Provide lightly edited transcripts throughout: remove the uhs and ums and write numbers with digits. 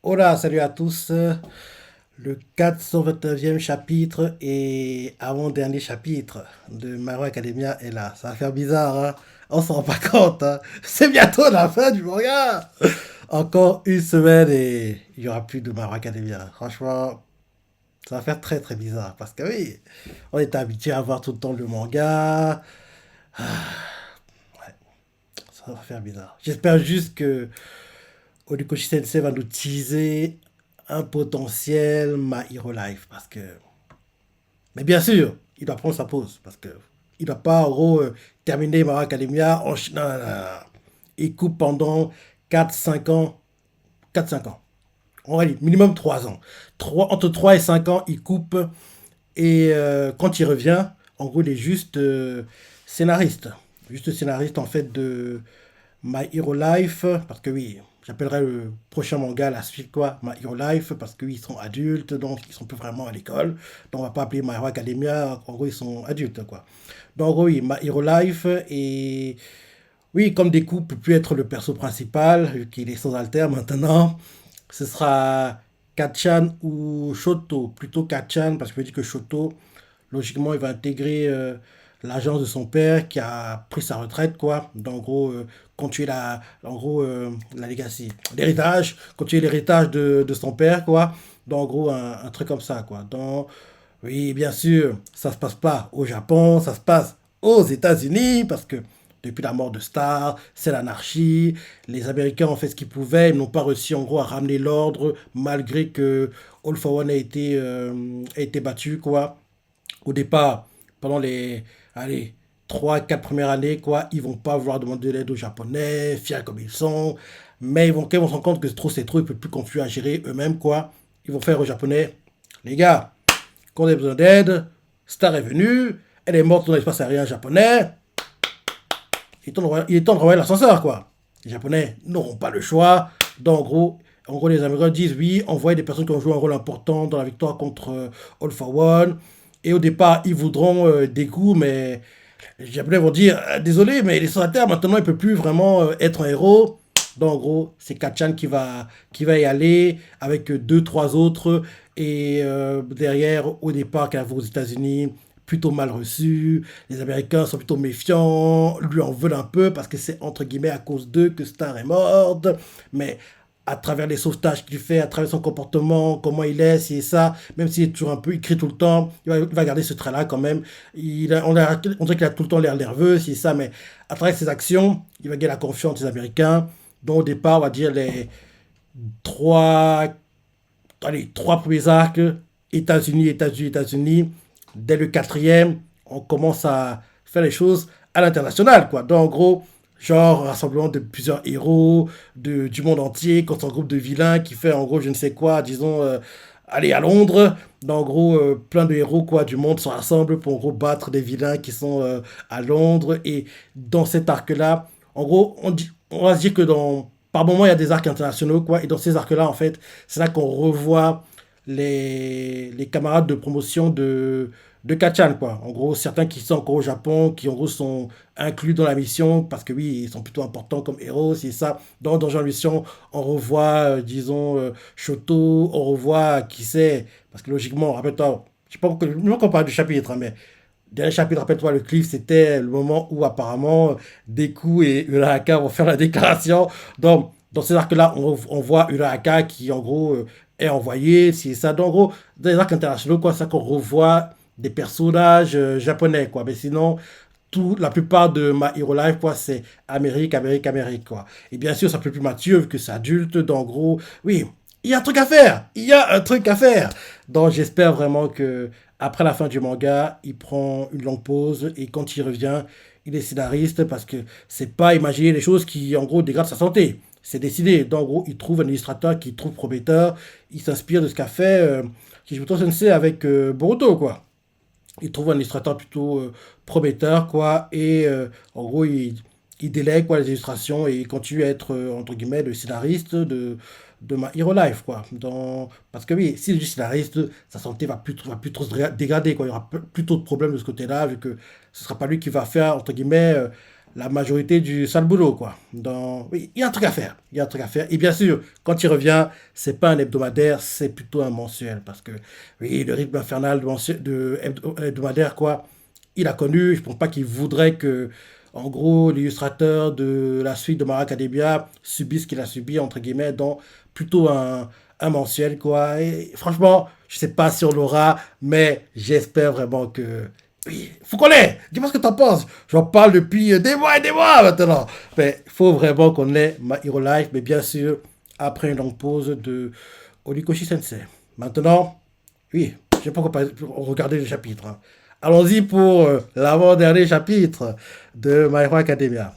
Hola, salut à tous. Le 429e chapitre et avant-dernier chapitre de My Hero Academia est là. Ça va faire bizarre, hein? On s'en rend pas compte, hein? C'est bientôt la fin du manga! Encore une semaine et il y aura plus de My Hero Academia. Franchement, ça va faire très très bizarre parce que oui, on est habitué à voir tout le temps le manga. Ouais, ça va faire bizarre. J'espère juste que Horikoshi Sensei va nous teaser un potentiel My Hero Life. Parce que. Mais bien sûr, il doit prendre sa pause. Parce que. Il ne doit pas, en gros, terminer My Hero Academia en. Non, non, non, non. Il coupe pendant 4 5 ans. 4 5 ans. On va dire minimum 3 ans. Entre 3 et 5 ans, il coupe. Et quand il revient, en gros, il est juste scénariste. Juste scénariste, en fait, de My Hero Life, parce que oui, j'appellerai le prochain manga la suite quoi, My Hero Life, parce qu'ils sont adultes, donc ils sont plus vraiment à l'école. Donc on va pas appeler My Hero Academia, en gros ils sont adultes quoi. Donc en gros oui, My Hero Life, et oui, comme Deku peut plus être le perso principal, vu qu'il est sans alter maintenant, ce sera Kachan ou Shoto, plutôt Kachan, parce que je dis que Shoto, logiquement, il va intégrer l'agence de son père qui a pris sa retraite, quoi. Donc, en gros, continuer la legacy, l'héritage, continuer l'héritage de son père, quoi. Donc, en gros, un truc comme ça, quoi. Donc, oui, bien sûr, ça se passe pas au Japon, ça se passe aux États-Unis, parce que depuis la mort de Star, c'est l'anarchie. Les Américains ont fait ce qu'ils pouvaient, ils n'ont pas réussi en gros à ramener l'ordre, malgré que All for One a été battu, quoi. Au départ, pendant les allez, 3 4 premières années, quoi, ils vont pas vouloir demander de l'aide aux Japonais, fiers comme ils sont. Mais quand ils vont se rendre compte que c'est trop, ils peuvent plus continuer à gérer eux-mêmes, quoi. Ils vont faire aux Japonais, les gars, quand on a besoin d'aide, Star est venue, elle est morte dans l'espace aérien japonais, il est temps de renvoyer l'ascenseur, quoi. Les Japonais n'auront pas le choix. Donc, en gros, les Américains disent oui, envoyer des personnes qui ont joué un rôle important dans la victoire contre All for One. Et au départ, ils voudront des coups, mais les Japonais vont dire désolé, mais les terre maintenant, il ne peut plus vraiment être un héros. Donc, en gros, c'est Kachan qui va y aller avec deux, trois autres. Et derrière, au départ, qu'elle va aux États-Unis, plutôt mal reçu. Les Américains sont plutôt méfiants, lui en veulent un peu parce que c'est entre guillemets à cause d'eux que Star est morte. Mais à travers les sauvetages qu'il fait, à travers son comportement, comment il est, si et ça, même s'il est toujours un peu, il crie tout le temps, il va garder ce trait-là quand même. On dirait qu'il a tout le temps l'air nerveux, si et ça, mais à travers ses actions, il va gagner la confiance des Américains. Donc au départ, on va dire les trois, trois premiers arcs, États-Unis, États-Unis, États-Unis. Dès le quatrième, on commence à faire les choses à l'international, quoi. Donc, en gros, genre, rassemblement de plusieurs héros du monde entier contre un groupe de vilains qui fait, en gros, je ne sais quoi, disons, aller à Londres. Donc, en gros, plein de héros, quoi, du monde se rassemblent pour, en gros, battre des vilains qui sont à Londres. Et dans cet arc-là, en gros, on va se dire que par moment, il y a des arcs internationaux, quoi. Et dans ces arcs-là, en fait, c'est là qu'on revoit les camarades de promotion de Kachan, quoi. En gros, certains qui sont encore au Japon, qui en gros sont inclus dans la mission, parce que oui, ils sont plutôt importants comme héros, c'est ça. Dans la mission, on revoit, disons, Shoto, on revoit, qui sait, parce que logiquement, rappelle-toi, je sais pas pourquoi, même qu'on parle du chapitre, hein, mais dernier chapitre, rappelle-toi, le cliff, c'était le moment où apparemment Deku et Urahaka vont faire la déclaration. Donc, dans ces arcs-là, on voit Urahaka qui, en gros, est envoyé, c'est ça. Donc, en gros, dans les arcs internationaux, quoi, ça qu'on revoit des personnages japonais, quoi. Mais sinon, la plupart de My Hero Life, quoi, c'est Amérique, Amérique, Amérique, quoi. Et bien sûr, ça peut plus mature vu que c'est adulte. Donc, en gros, oui, il y a un truc à faire. Il y a un truc à faire. Donc, j'espère vraiment que après la fin du manga, il prend une longue pause et quand il revient, il est scénariste parce que c'est pas imaginer les choses qui, en gros, dégradent sa santé. C'est décidé. Donc, en gros, il trouve un illustrateur qui trouve prometteur. Il s'inspire de ce qu'a fait Kishimoto Sensei avec Boruto, quoi. Il trouve un illustrateur plutôt prometteur, quoi, et en gros, il délègue quoi, les illustrations et il continue à être, entre guillemets, le scénariste de My Hero Life, quoi. Parce que oui, s'il est du scénariste, sa santé va plus trop se dégrader, quoi. Il y aura plus trop de problèmes de ce côté-là, vu que ce sera pas lui qui va faire, entre guillemets, la majorité du sale boulot, quoi. Oui, il y a un truc à faire. Il y a un truc à faire. Et bien sûr, quand il revient, c'est pas un hebdomadaire, c'est plutôt un mensuel. Parce que, oui, le rythme infernal hebdomadaire, quoi, il a connu. Je pense pas qu'il voudrait que, en gros, l'illustrateur de la suite de My Hero Academia subisse ce qu'il a subi, entre guillemets, dans plutôt un mensuel, quoi. Et franchement, je sais pas si on l'aura, mais j'espère vraiment que oui, faut qu'on l'ait. Dis-moi ce que t'en penses. J'en parle depuis des mois et des mois maintenant. Mais il faut vraiment qu'on ait My Hero Life, mais bien sûr, après une longue pause de Horikoshi Sensei. Maintenant, oui, je sais pas pourquoi regarder les chapitres. Hein. Allons-y pour l'avant-dernier chapitre de My Hero Academia.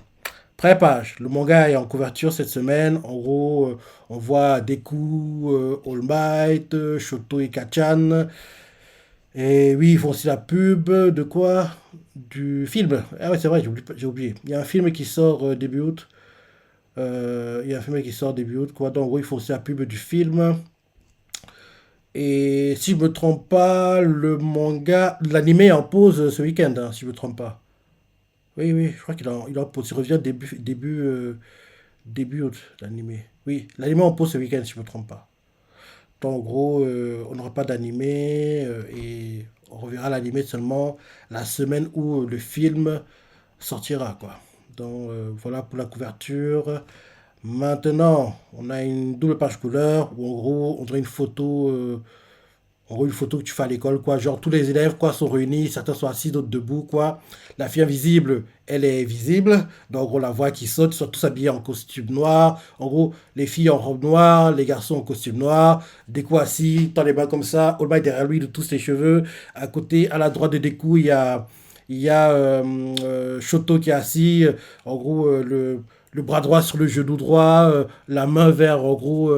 Pré-page, le manga est en couverture cette semaine. En gros, on voit Deku, All Might, Shoto et Kachan. Et oui, ils font aussi la pub de quoi? Du film. Ah ouais, c'est vrai, j'ai oublié. Il y a un film qui sort début août. Il y a un film qui sort début août, quoi. Donc, oui, ils font aussi la pub du film. Et si je me trompe pas, le manga, l'animé est en pause ce week-end, hein, si je me trompe pas. Oui, oui, je crois qu'il est en pause. Il revient début août, l'animé. Oui, l'animé est en pause ce week-end, si je me trompe pas. Donc, en gros, on n'aura pas d'animé et on reverra l'animé seulement la semaine où le film sortira, quoi. Donc, voilà pour la couverture. Maintenant, on a une double page couleur où en gros, on dirait une photo en gros, une photo que tu fais à l'école, quoi. Genre, tous les élèves, quoi, sont réunis, certains sont assis, d'autres debout, quoi. La fille invisible, elle est visible. Donc, on la voit qui saute, ils sont tous habillés en costume noir. En gros, les filles en robe noire, les garçons en costume noir. Deku assis, tend les mains comme ça. All Might derrière lui, de tous ses cheveux. À côté, à la droite de Deku, il y a Shoto qui est assis. En gros, le bras droit sur le genou droit, la main vers, en gros,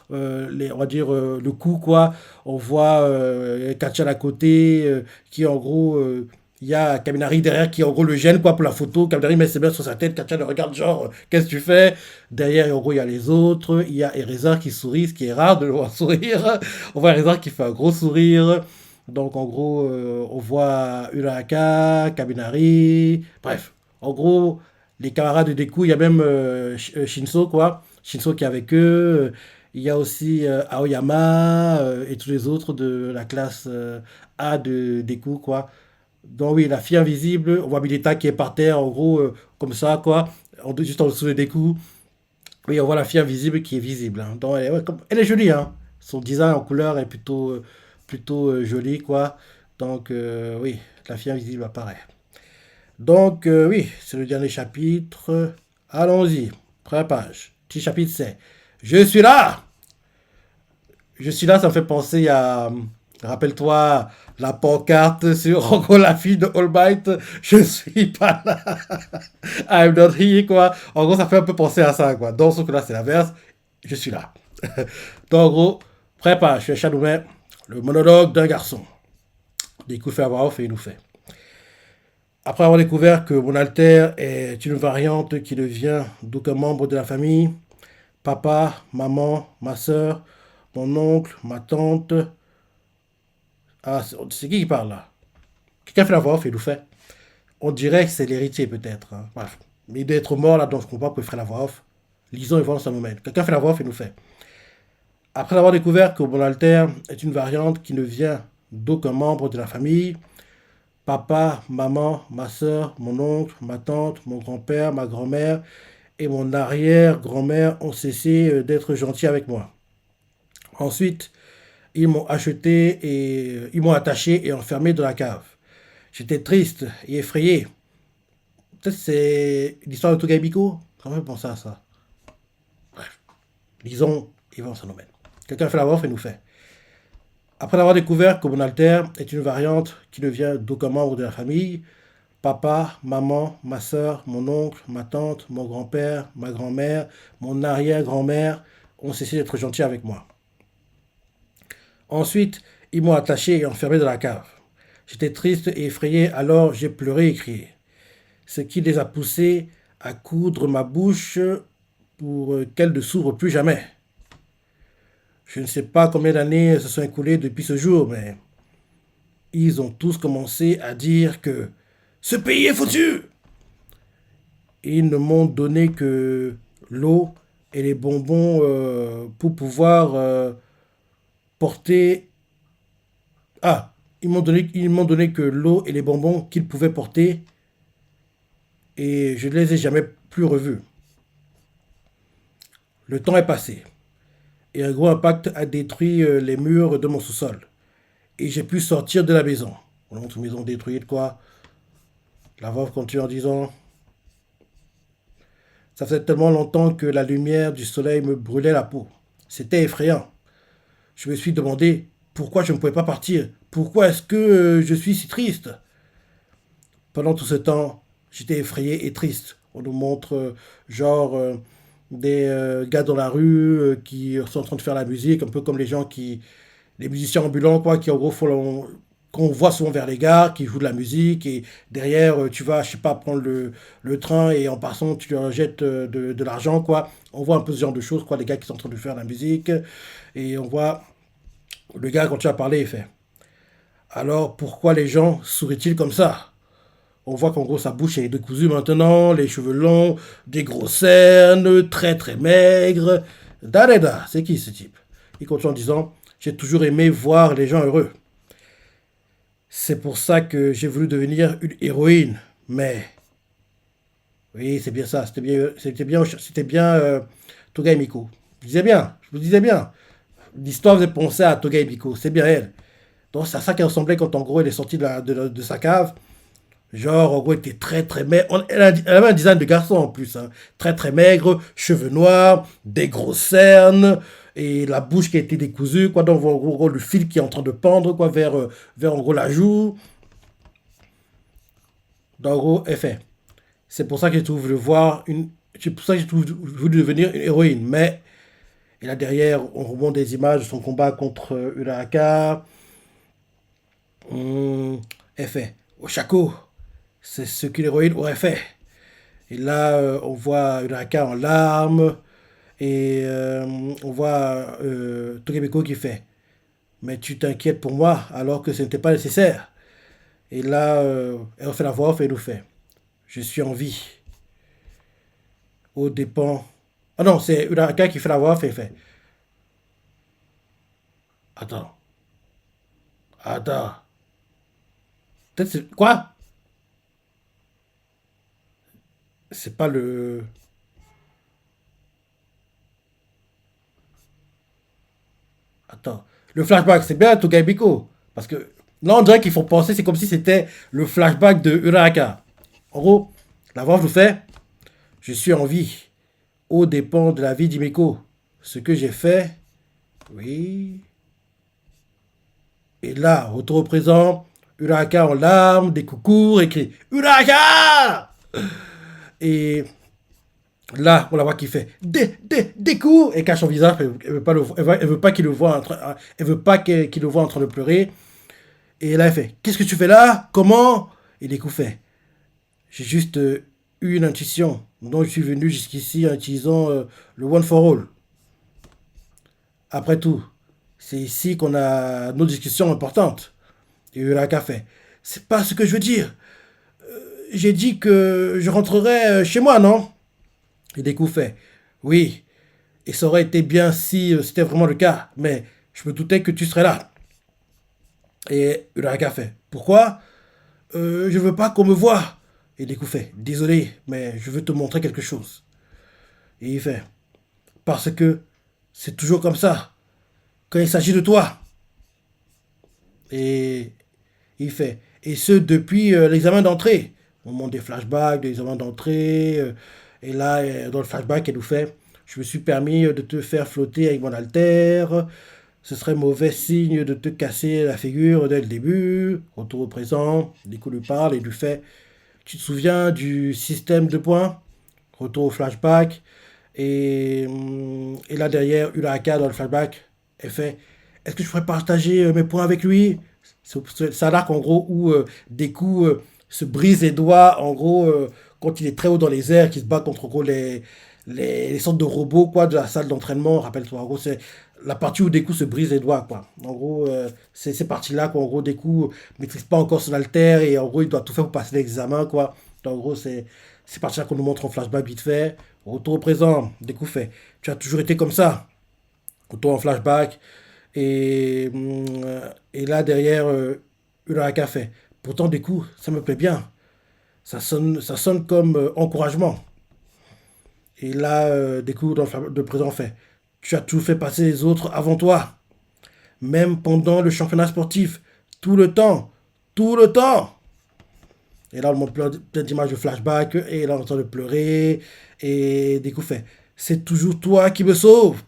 on va dire, le cou, quoi. On voit Kachan à côté, qui en gros, il y a Kaminari derrière qui en gros le gêne quoi pour la photo. Kaminari met ses mains sur sa tête, Kachan le regarde genre, qu'est-ce que tu fais? Derrière, en gros, il y a les autres. Il y a Ereza qui sourit, ce qui est rare de le voir sourire. On voit Ereza qui fait un gros sourire. Donc en gros, on voit Uraraka, Kaminari, bref. En gros, les camarades de Deku, il y a même Shinso, quoi. Shinso qui est avec eux. Il y a aussi Aoyama et tous les autres de la classe A de Deku, quoi. Donc oui, la fille invisible, on voit Milita qui est par terre, en gros, comme ça, quoi. Juste en dessous de Deku. Oui, on voit la fille invisible qui est visible. Hein. Donc ouais, elle est jolie, hein. Son design en couleur est plutôt joli, quoi. Donc oui, la fille invisible apparaît. Donc oui, c'est le dernier chapitre. Allons-y. Première page. Petit chapitre, c'est Je suis là! Je suis là, ça me fait penser à. Rappelle-toi la pancarte sur en gros la fille de All Might. Je suis pas là. I'm not here, quoi. En gros, ça fait un peu penser à ça, quoi. Dans ce que là, c'est l'inverse. Je suis là. Donc, en gros, prépare, je suis Shadowman, le monologue d'un garçon. Des coups fait à voix off et il nous fait. Après avoir découvert que mon alter est une variante qui devient d'aucun membre de la famille, papa, maman, ma soeur, mon oncle, ma tante. Ah, c'est qui parle là? Quelqu'un fait la voix off et il nous fait. On dirait que c'est l'héritier peut-être. Hein. Bref. Mais il doit être mort là, donc je comprends pourquoi il ferait la voix off. Lisons et voyons ça nous mène. Quelqu'un fait la voix off et nous fait. Après avoir découvert que mon alter est une variante qui ne vient d'aucun membre de la famille, papa, maman, ma soeur, mon oncle, ma tante, mon grand-père, ma grand-mère et mon arrière-grand-mère ont cessé d'être gentils avec moi. Ensuite, ils m'ont acheté et ils m'ont attaché et enfermé dans la cave. J'étais triste et effrayé. Peut-être c'est l'histoire de Togai Biko. Comment je pense à ça? Bref, lisons Yvan Sanomène. Quelqu'un fait la voix off et nous fait. Après avoir découvert que mon alter est une variante qui ne vient d'aucun membre de la famille, papa, maman, ma soeur, mon oncle, ma tante, mon grand-père, ma grand-mère, mon arrière-grand-mère ont cessé d'être gentils avec moi. Ensuite, ils m'ont attaché et enfermé dans la cave. J'étais triste et effrayé, alors j'ai pleuré et crié. Ce qui les a poussés à coudre ma bouche pour qu'elle ne s'ouvre plus jamais. Je ne sais pas combien d'années se sont écoulées depuis ce jour, mais ils ont tous commencé à dire que ce pays est foutu. ils ne m'ont donné que l'eau et les bonbons pour pouvoir porter. Ah, ils m'ont donné que l'eau et les bonbons qu'ils pouvaient porter et je ne les ai jamais plus revus. Le temps est passé et un gros impact a détruit les murs de mon sous-sol. Et j'ai pu sortir de la maison. Notre maison détruite, quoi. La veuve continue en disant: ça faisait tellement longtemps que la lumière du soleil me brûlait la peau. C'était effrayant. Je me suis demandé pourquoi je ne pouvais pas partir. Pourquoi est-ce que je suis si triste? Pendant tout ce temps, j'étais effrayé et triste. On nous montre genre des gars dans la rue qui sont en train de faire la musique, un peu comme les musiciens ambulants, quoi, qui en gros qu'on voit souvent vers les gares, qui jouent de la musique, et derrière, tu vas, je sais pas, prendre le train, et en passant, tu leur jettes de l'argent, quoi. On voit un peu ce genre de choses, quoi, les gars qui sont en train de faire la musique, et on voit le gars, quand tu as parlé, il fait: alors pourquoi les gens sourient-ils comme ça? On voit qu'en gros sa bouche est décousue maintenant, les cheveux longs, des gros cernes, très très maigres. Dareda, c'est qui ce type? Il continue en disant: j'ai toujours aimé voir les gens heureux. C'est pour ça que j'ai voulu devenir une héroïne. Mais, oui, c'est bien ça, c'était bien Toga et Miko. Je vous disais bien. L'histoire faisait penser à Toga et Miko, c'est bien elle. Donc c'est à ça qu'elle ressemblait quand en gros elle est sortie de sa cave. Genre, en gros, elle était très très maigre. Elle avait un design de garçon en plus, hein. Très très maigre, cheveux noirs, des grosses cernes, et la bouche qui a été décousue, quoi. Donc, en gros, le fil qui est en train de pendre, quoi, vers en gros la joue. Donc, en gros, elle fait. C'est pour ça que j'ai trouvé voulu voir une. C'est pour ça que j'ai voulu devenir une héroïne. Mais, et là derrière, on remonte des images de son combat contre Uraraka. Elle fait: Oshako, c'est ce qu'une héroïne aurait fait. Et là, on voit Uraka en larmes. Et on voit Togemiko qui fait: mais tu t'inquiètes pour moi alors que ce n'était pas nécessaire. Et là, elle fait la voix off et elle nous fait: je suis en vie, aux dépens. Ah non, c'est Uraka qui fait la voix off et il fait: attends, attends. Peut-être c'est. Quoi? C'est pas le. Attends. Le flashback, c'est bien Togaibiko. Parce que là, on dirait qu'il faut penser, c'est comme si c'était le flashback de Uraka. En gros, la voix nous fait: je suis en vie, aux dépens de la vie d'Imeko. Ce que j'ai fait, oui. Et là, retour au présent, Uraka en larmes, des coucous, écrit Uraka! Et là, on la voit qui fait des coups et cache son visage. Elle veut pas elle veut pas qu'il le voit elle veut pas qu'il le voit en train de pleurer. Et là, elle fait: qu'est-ce que tu fais là? Comment? Et des coups fait: j'ai juste eu une intuition. Donc, je suis venu jusqu'ici en utilisant le One for All. Après tout, c'est ici qu'on a nos discussions importantes. Et Uraka fait: c'est pas ce que je veux dire. J'ai dit que je rentrerai chez moi, non? Et Deku fait: oui, et ça aurait été bien si c'était vraiment le cas, mais je me doutais que tu serais là. Et Uraka fait: pourquoi? Je veux pas qu'on me voie. Et Deku fait: désolé, mais je veux te montrer quelque chose. Et il fait: parce que c'est toujours comme ça, quand il s'agit de toi. Et il fait: et ce depuis l'examen d'entrée. On montre des flashbacks, des examens d'entrée. Et là, dans le flashback, elle nous fait: je me suis permis de te faire flotter avec mon altère. Ce serait mauvais signe de te casser la figure dès le début. Retour au présent. Nico lui parle et lui fait: tu te souviens du système de points? Retour au flashback. Et là derrière, Uraka dans le flashback, elle fait: est-ce que je pourrais partager mes points avec lui? C'est là qu'en gros, où Deku se brise les doigts, en gros, quand il est très haut dans les airs, qu'il se bat contre en gros, les sortes de robots quoi, de la salle d'entraînement. Rappelle-toi, en gros, c'est la partie où Deku se brise les doigts. Quoi. En gros, c'est ces parties-là qu'en gros, Deku maîtrise pas encore son alter et en gros, il doit tout faire pour passer l'examen. Quoi. Donc, en gros, C'est parti là qu'on nous montre en flashback vite fait. Retour au présent, Deku fait. Tu as toujours été comme ça. Retour en flashback. Et là, derrière, Uraraka fait. Pourtant, Deku, ça me plaît bien. Ça sonne comme encouragement. Et là, Deku, dans le présent, fait. Tu as tout fait passer les autres avant toi. Même pendant le championnat sportif. Tout le temps. Tout le temps. Et là, on montre plein d'images de flashback. Et là, on entend de pleurer. Et Deku fait. C'est toujours toi qui me sauve.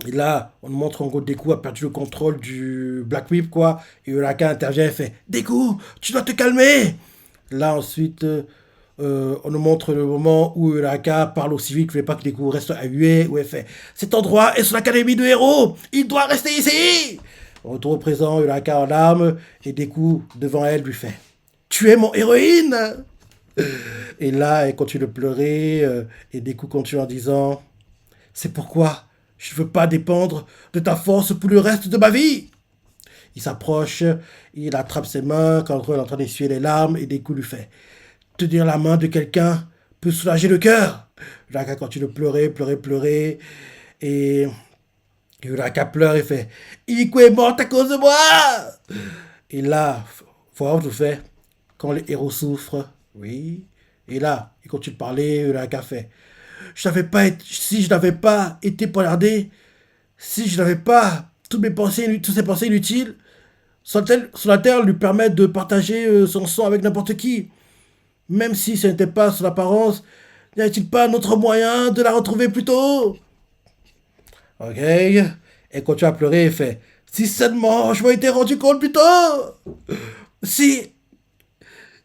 Et là, on nous montre en gros Deku a perdu le contrôle du Black Whip, quoi. Et Uraka intervient et fait Deku, tu dois te calmer. Là, ensuite, on nous montre le moment où Uraka parle au civil, qu'il ne fait pas que Deku reste à huer, où elle fait cet endroit est son académie de héros, il doit rester ici. Retour au présent, Uraka en larmes, et Deku, devant elle, lui fait tu es mon héroïne. Et là, elle continue de pleurer, et Deku continue en disant c'est pourquoi je ne veux pas dépendre de ta force pour le reste de ma vie. Il s'approche, il attrape ses mains quand il est en train d'essuyer les larmes et Deku lui fait tenir la main de quelqu'un peut soulager le cœur. Uraka continue de pleurer, pleurer, pleurer. Et Uraka pleure et fait Iku est morte à cause de moi. Et là, faut voir tout fait. Quand les héros souffrent, oui. Et là, il continue de parler, Uraka fait si je n'avais pas été poignardé, si je n'avais pas toutes ces pensées inutiles, sur la terre lui permettre de partager son sang avec n'importe qui. Même si ce n'était pas son apparence, n'y a-t-il pas un autre moyen de la retrouver plus tôt? Ok. Elle continue à pleurer et fait si seulement je m'étais rendu compte plus tôt. Si,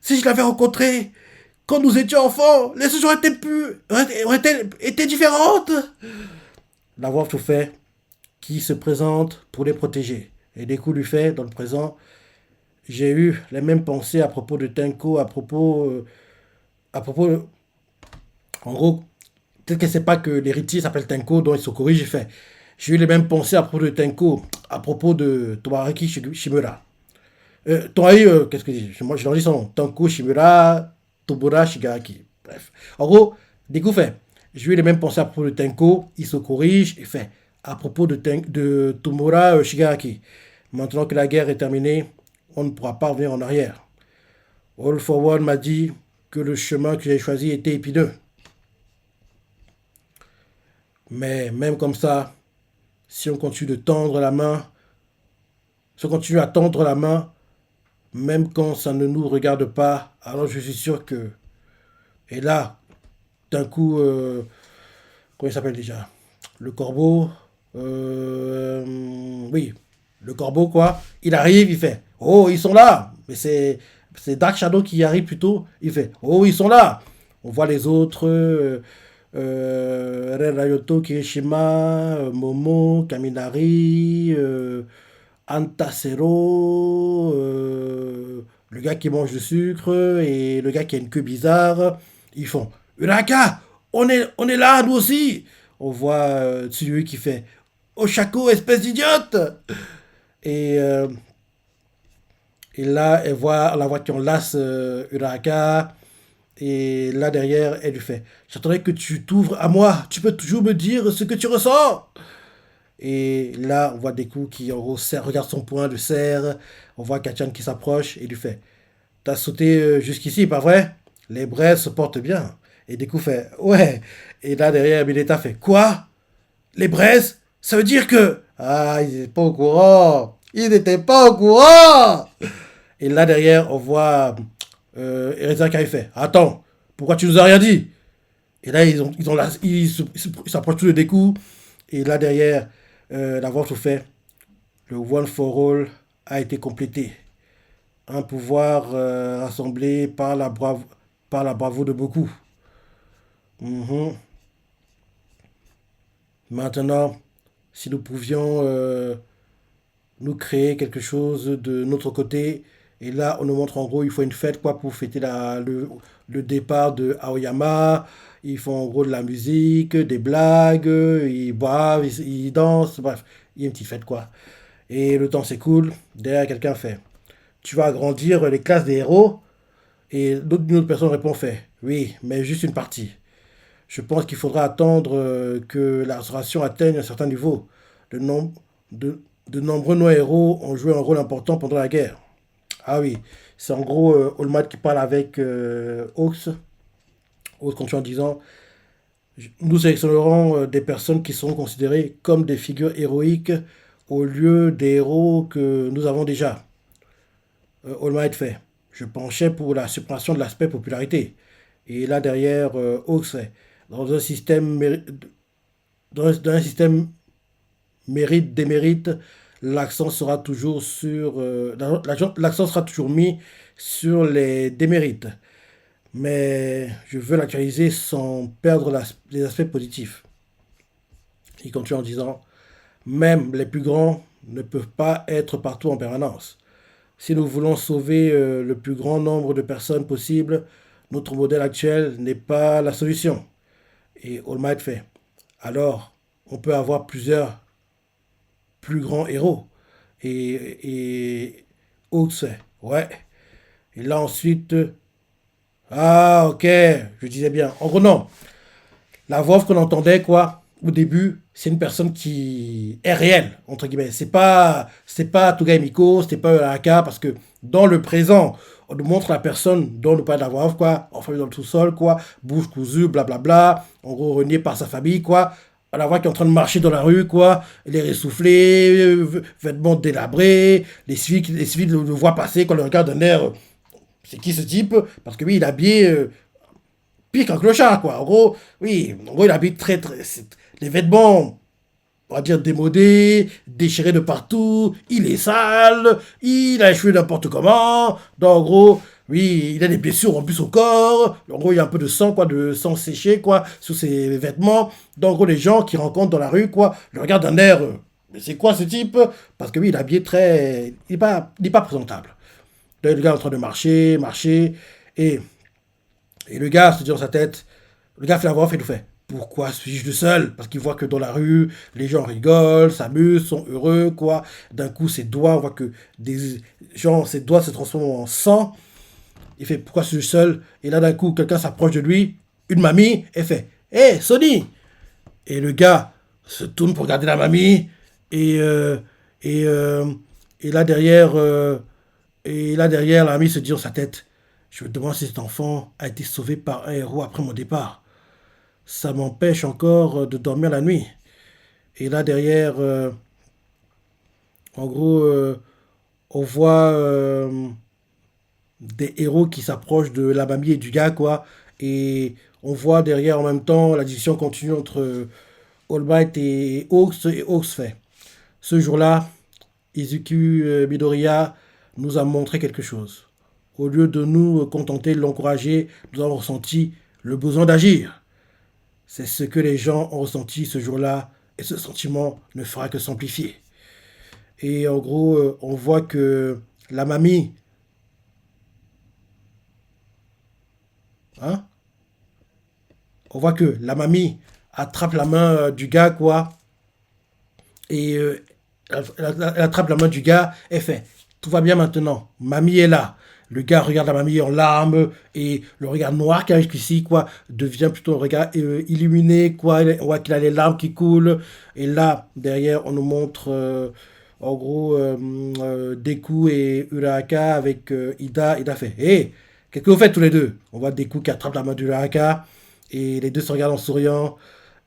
si je l'avais rencontré quand nous étions enfants, les choses auraient été différentes. La voix tout fait qui se présente pour les protéger. Et des coups lui fait, dans le présent, j'ai eu les mêmes pensées à propos de Tenko, en gros, peut-être qu'elle ne sait pas que l'héritier s'appelle Tenko, donc il se corrige, il fait, j'ai eu les mêmes pensées à propos de Tenko, à propos de Tomoaki Shimura. Qu'est-ce que je dis? Moi, je leur dis son nom. Tenko Shimura, Tobura Shigaraki. Bref. En gros, Deku fait, j'ai eu les mêmes pensées à propos de Tenko, il se corrige, il fait, à propos de Tomura Shigaraki. Maintenant que la guerre est terminée, on ne pourra pas revenir en arrière. All for One m'a dit que le chemin que j'ai choisi était épineux. Mais même comme ça, si on continue de tendre la main, si on continue à tendre la main, même quand ça ne nous regarde pas, alors je suis sûr que... Et là, d'un coup, comment il s'appelle déjà? Le corbeau, oui, le corbeau, quoi. Il arrive, il fait oh, ils sont là. Mais c'est Dark Shadow qui arrive plutôt. Il fait oh, ils sont là. On voit les autres Ren Ryoto, Kirishima, Momo, Kaminari, Antasero, le gars qui mange du sucre et le gars qui a une queue bizarre. Ils font Uraka, on est là, nous aussi. On voit celui qui fait Oshako, espèce d'idiote. Et, euh, et là, on la voit qui enlace Uraka. Et là, derrière, elle lui fait j'attendais que tu t'ouvres à moi. Tu peux toujours me dire ce que tu ressens. Et là, on voit Deku qui, en gros, regarde son poing, le serre. On voit Kachan qui s'approche et lui fait t'as sauté jusqu'ici, pas vrai? Les braises se portent bien. Et Deku fait ouais. Et là, derrière, Mineta fait quoi? Les braises? Ça veut dire que. Ah, ils n'étaient pas au courant. Ils n'étaient pas au courant. Et là, derrière, on voit Erezaka qui fait attends, pourquoi tu nous as rien dit? Et là, ils s'approchent tous de Deku. Et là, derrière, la voix tout fait le One for All a été complété. Un pouvoir rassemblé par la bravoure de beaucoup. Mhm. Maintenant, si nous pouvions nous créer quelque chose de notre côté, et là, on nous montre en gros, il faut une fête quoi pour fêter le départ de Aoyama. Ils font en gros de la musique, des blagues, ils boivent, ils dansent, bref, il y a une petite fête quoi. Et le temps s'écoule, derrière quelqu'un fait tu vas agrandir les classes des héros. Et une autre personne répond fait, oui, mais juste une partie. Je pense qu'il faudra attendre que la restauration atteigne un certain niveau. De, nom- de nombreux no-héros ont joué un rôle important pendant la guerre. Ah oui, c'est en gros All Might qui parle avec Hawks. Hawks continue en disant, nous sélectionnerons des personnes qui seront considérées comme des figures héroïques au lieu des héros que nous avons déjà. All Might fait. Je penchais pour la suppression de l'aspect popularité. Et là derrière, Hawks fait. Dans un système, dans un système mérite-démérite, l'accent sera toujours mis sur les démérites. Mais je veux l'actualiser sans perdre les aspects positifs. Il continue en disant, même les plus grands ne peuvent pas être partout en permanence. Si nous voulons sauver le plus grand nombre de personnes possible, notre modèle actuel n'est pas la solution. Et All Might fait. Alors, on peut avoir plusieurs plus grands héros. Et Hawks fait. Ouais. Et là ensuite, ah ok, je disais bien. En gros, non. La voix off qu'on entendait, quoi, au début, c'est une personne qui est réelle, entre guillemets. C'est pas Touga Miko, c'était pas Araka, parce que dans le présent, on nous montre la personne dont nous parle de la voix off, quoi, enfermée dans le sous-sol, quoi, bouche cousue, blablabla, en gros, renié par sa famille, quoi. On la voit qui est en train de marcher dans la rue, quoi, elle est essoufflée, vêtements délabrés, les civils le voient passer, quand on le regarde d'un air, c'est qui ce type? Parce que oui, il est habillé pire qu'un clochard, quoi. En gros, oui, en gros, il habite les vêtements, on va dire, démodés, déchirés de partout, il est sale, il a les cheveux n'importe comment, donc en gros, oui, il a des blessures en plus au corps, en gros, il y a un peu de sang, quoi, de sang séché, quoi, sur ses vêtements, donc en gros, les gens qui rencontrent dans la rue, quoi, le regardent d'un air, mais c'est quoi ce type? Parce que oui, il est habillé très, il est pas présentable. Donc, le gars est en train de marcher, marcher, et le gars se dit dans sa tête, le gars fait la voix off et tout fait. Pourquoi suis-je le seul? Parce qu'il voit que dans la rue, les gens rigolent, s'amusent, sont heureux, quoi. D'un coup, ses doigts, on voit que ses doigts se transforment en sang. Il fait, pourquoi suis-je seul? Et là, d'un coup, quelqu'un s'approche de lui, une mamie, et fait, hé, Sony! Et le gars se tourne pour regarder la mamie, et, et, euh, et là derrière, la mamie se dit dans sa tête, je me demande si cet enfant a été sauvé par un héros après mon départ. Ça m'empêche encore de dormir la nuit. Et là derrière, en gros, on voit des héros qui s'approchent de la mamie et du gars, quoi. Et on voit derrière en même temps la discussion continue entre All Might et Hawks, et Hawks fait. Ce jour-là, Izuku Midoriya nous a montré quelque chose. Au lieu de nous contenter de l'encourager, nous avons ressenti le besoin d'agir. C'est ce que les gens ont ressenti ce jour-là, et ce sentiment ne fera que s'amplifier. Et en gros, on voit que la mamie, hein, on voit que la mamie attrape la main du gars, quoi, et elle attrape la main du gars et fait, tout va bien maintenant, mamie est là. Le gars regarde la mamie en larmes et le regard noir qu'il a jusqu'ici, quoi, devient plutôt un regard illuminé, quoi. On voit qu'il a les larmes qui coulent. Et là, derrière, on nous montre en gros Deku et Uraraka avec Ida. Ida fait, hé, qu'est-ce que vous faites tous les deux? On voit Deku qui attrape la main d'Uraraka et les deux se regardent en souriant.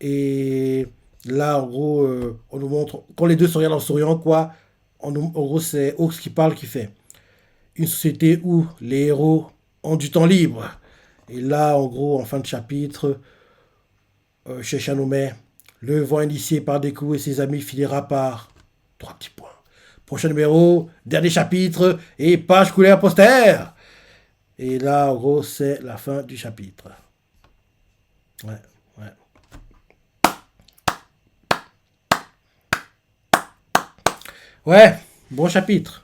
Et là, en gros, on nous montre, quand les deux se regardent en souriant, quoi, en gros, c'est Hawks qui parle, qui fait une société où les héros ont du temps libre. Et là, en gros, en fin de chapitre, chez Chanome, le vent initié par Deku et ses amis finira par trois petits points. Prochain numéro, dernier chapitre, et page couleur poster. Et là, en gros, c'est la fin du chapitre. Ouais, ouais. Ouais, bon chapitre.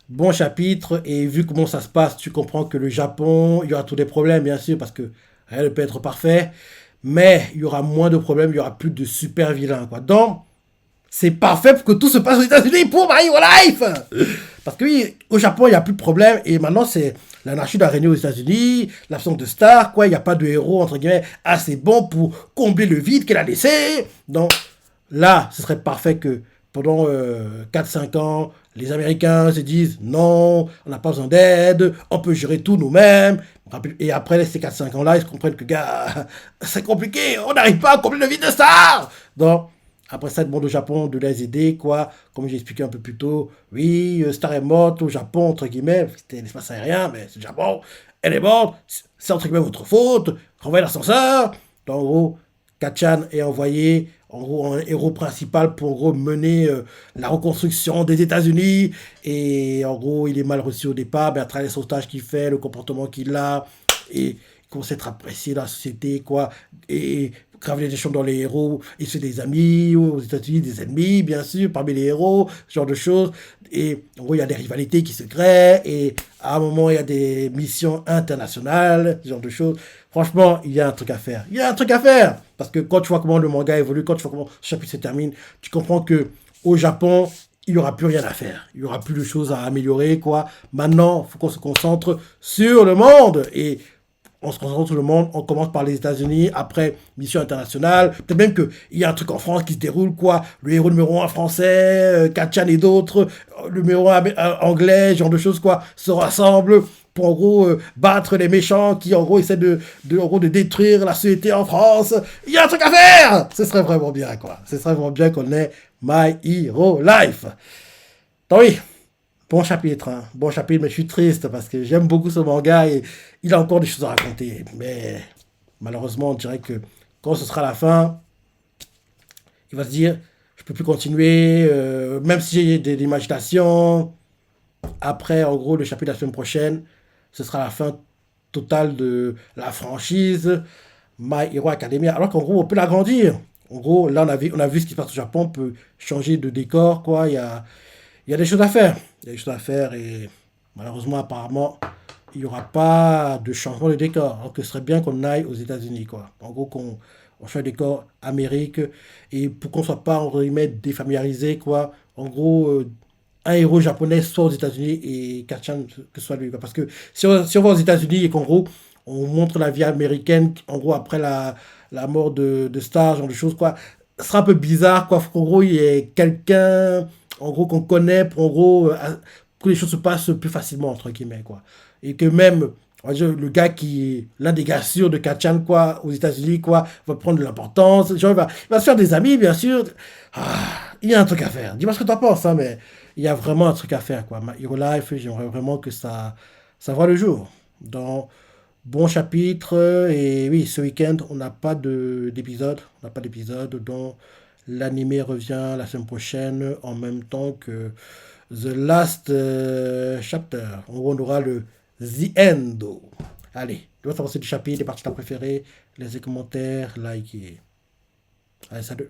Bon chapitre, et vu comment ça se passe, tu comprends que le Japon, il y aura tous des problèmes, bien sûr, parce que rien ne peut être parfait, mais il y aura moins de problèmes, il y aura plus de super vilains, quoi. Donc, C'est parfait pour que tout se passe aux États-Unis pour My Hero Life. Parce que oui, au Japon, il n'y a plus de problème. Et maintenant, c'est l'anarchie doit régner aux États-Unis, l'absence de stars, quoi. Il n'y a pas de héros, entre guillemets, assez bon pour combler le vide qu'elle a laissé. Donc là, ce serait parfait que pendant 4-5 ans, les Américains se disent non, on n'a pas besoin d'aide, on peut gérer tout nous-mêmes. Et après ces 4-5 ans-là, ils se comprennent que, gars, c'est compliqué, on n'arrive pas à combler le vide de stars. Donc, après ça, demande au Japon de les aider, quoi. Comme j'ai expliqué un peu plus tôt, oui, Star est morte au Japon, entre guillemets, c'était l'espace aérien, mais c'est le Japon, elle est morte, c'est entre guillemets votre faute, renvoyez l'ascenseur. Donc, en gros, Kachan est envoyé, en gros, un héros principal pour, en gros, mener la reconstruction des États-Unis. Et, en gros, il est mal reçu au départ, mais à travers les sautages qu'il fait, le comportement qu'il a, et il commence à être apprécié dans la société, quoi. Et graver des champs dans les héros, il se fait des amis aux États-Unis, des ennemis, bien sûr, parmi les héros, ce genre de choses. Et en gros, il y a des rivalités qui se créent, et à un moment, il y a des missions internationales, ce genre de choses. Franchement, il y a un truc à faire. Il y a un truc à faire! Parce que quand tu vois comment le manga évolue, quand tu vois comment le chapitre se termine, tu comprends que au Japon, il n'y aura plus rien à faire. Il n'y aura plus de choses à améliorer, quoi. Maintenant, il faut qu'on se concentre sur le monde. Et on se concentre sur le monde, on commence par les États-Unis, après mission internationale, peut-être même qu'il y a un truc en France qui se déroule, quoi, le héros numéro 1 français, Kachan et d'autres, le numéro 1 anglais, ce genre de choses, quoi, se rassemblent pour en gros battre les méchants qui en gros essaient en gros, de détruire la société en France. Il y a un truc à faire. Ce serait vraiment bien, quoi. Ce serait vraiment bien qu'on ait My Hero Life. Donc oui, bon chapitre, hein. Bon chapitre, mais je suis triste parce que j'aime beaucoup ce manga et il a encore des choses à raconter. Mais malheureusement, on dirait que quand ce sera la fin, il va se dire, je peux plus continuer, même si j'ai de l'imagination. Après, en gros, le chapitre de la semaine prochaine, ce sera la fin totale de la franchise My Hero Academia. Alors qu'en gros, on peut l'agrandir. En gros, là, on a vu ce qui se passe au Japon, on peut changer de décor, quoi. Il y a des choses à faire. Il y a des choses à faire et malheureusement, apparemment, il n'y aura pas de changement de décor. Alors que ce serait bien qu'on aille aux États-Unis, quoi. En gros, qu'on on change de décor Amérique et pour qu'on ne soit pas, entre guillemets, défamiliarisé, quoi. En gros, un héros japonais soit aux États-Unis et Kachan que ce soit lui, quoi. Parce que si on va aux États-Unis et qu'en gros, on montre la vie américaine, en gros, après la mort de Star, ce genre de choses, quoi, ce sera un peu bizarre, quoi. Faut qu'en gros, il y ait quelqu'un en gros qu'on connaît pour en gros que les choses se passent plus facilement entre guillemets quoi et que même on va dire, le gars qui est l'un des gars sûrs de Kachan quoi aux États-Unis quoi va prendre de l'importance genre il va se faire des amis bien sûr. Il y a un truc à faire, dis-moi ce que tu en penses hein, mais il y a vraiment un truc à faire quoi. My Hero Life j'aimerais vraiment que ça voit le jour dans bon chapitre et oui ce week-end on n'a pas d'épisode on n'a pas d'épisode dont l'animé revient la semaine prochaine en même temps que The Last Chapter. En gros, on aura le The End. Allez, tu vas savoir du chapitre, les parties que tu as préférées, laissez commentaires, likez. Allez, salut.